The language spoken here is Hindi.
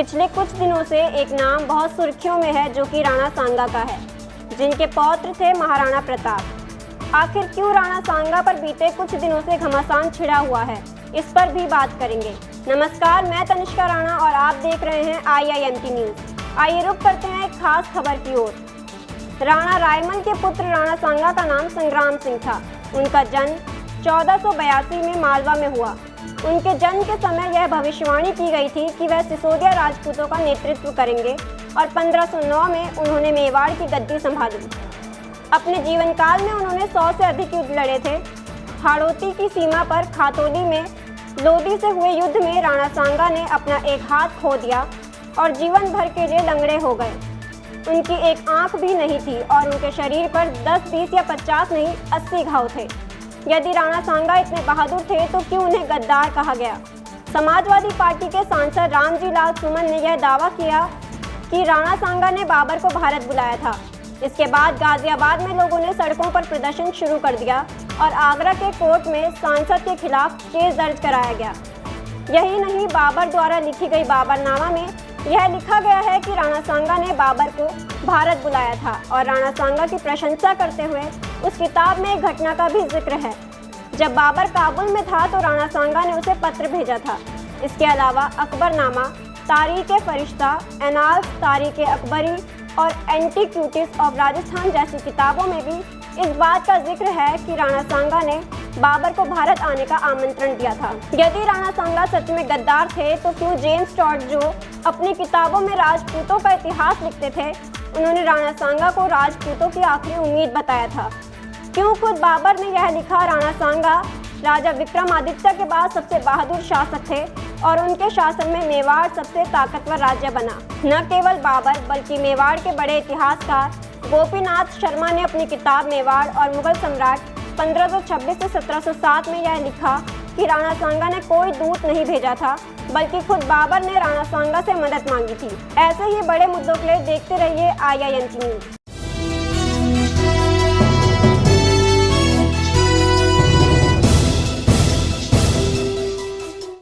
पिछले कुछ दिनों से एक नाम बहुत सुर्खियों में है जो कि राणा सांगा का है, जिनके पौत्र थे महाराणा प्रताप। आखिर क्यों राणा सांगा पर बीते कुछ दिनों से घमासान छिड़ा हुआ है, इस पर भी बात करेंगे। नमस्कार, मैं तनिष्का राणा और आप देख रहे हैं IIMT न्यूज़। आइए रुक करते हैं एक खास खबर की ओर। राणा रायमल के पुत्र राणा सांगा का नाम संग्राम सिंह था। उनका जन्म 1482 में मालवा में हुआ। उनके जन्म के समय यह भविष्यवाणी की गई थी कि वह सिसोदिया राजपूतों का नेतृत्व करेंगे और 1509 में उन्होंने मेवाड़ की गद्दी संभाली। अपने जीवन काल में उन्होंने 100 से अधिक युद्ध लड़े थे। हाड़ौती की सीमा पर खातौली में लोदी से हुए युद्ध में राणा सांगा ने अपना एक हाथ खो दिया और जीवन भर के लिए लंगड़े हो गए। उनकी एक आंख भी नहीं थी और उनके शरीर पर 10, 20 या 50 नहीं 80 घाव थे। यदि राणा सांगा इतने बहादुर थे तो क्यों उन्हें गद्दार कहा गया? समाजवादी पार्टी के सांसद रामजी लाल सुमन ने यह दावा किया कि राणा सांगा ने बाबर को भारत बुलाया था। इसके बाद गाजियाबाद में लोगों ने सड़कों पर प्रदर्शन शुरू कर दिया और आगरा के कोर्ट में सांसद के खिलाफ केस दर्ज कराया गया। यही नहीं, बाबर द्वारा लिखी गई बाबरनामा में यह लिखा गया है कि राणा सांगा ने बाबर को भारत बुलाया था और राणा सांगा की प्रशंसा करते हुए उस किताब में एक घटना का भी जिक्र है। जब बाबर काबुल में था तो राणा सांगा ने उसे पत्र भेजा था। इसके अलावा अकबरनामा, तारीख-ए-फरिश्ता, एनाल्स तारीख-ए-अकबरी और एंटीक्विटीज ऑफ राजस्थान जैसी किताबों में भी इस बात का जिक्र है कि राणा सांगा ने बाबर को भारत आने का आमंत्रण दिया था। यदि राणा सांगा सच में गद्दार थे तो क्यों जेम्स टॉड, जो अपनी किताबों में राजपूतों का इतिहास लिखते थे, उन्होंने राणा सांगा को राजपूतों की आखिरी उम्मीद बताया था? क्यों खुद बाबर ने यह लिखा, राणा सांगा राजा विक्रमादित्य के बाद सबसे बहादुर शासक थे और उनके शासन में मेवाड़ सबसे ताकतवर राज्य बना। न केवल बाबर बल्कि मेवाड़ के बड़े इतिहासकार गोपीनाथ शर्मा ने अपनी किताब मेवाड़ और मुगल सम्राट 1526 से 1707 में यह लिखा कि राणा सांगा ने कोई दूत नहीं भेजा था, बल्कि खुद बाबर ने राणा सांगा से मदद मांगी थी। ऐसे ही बड़े मुद्दों के लिए देखते रहिए IIMT न्यूज़।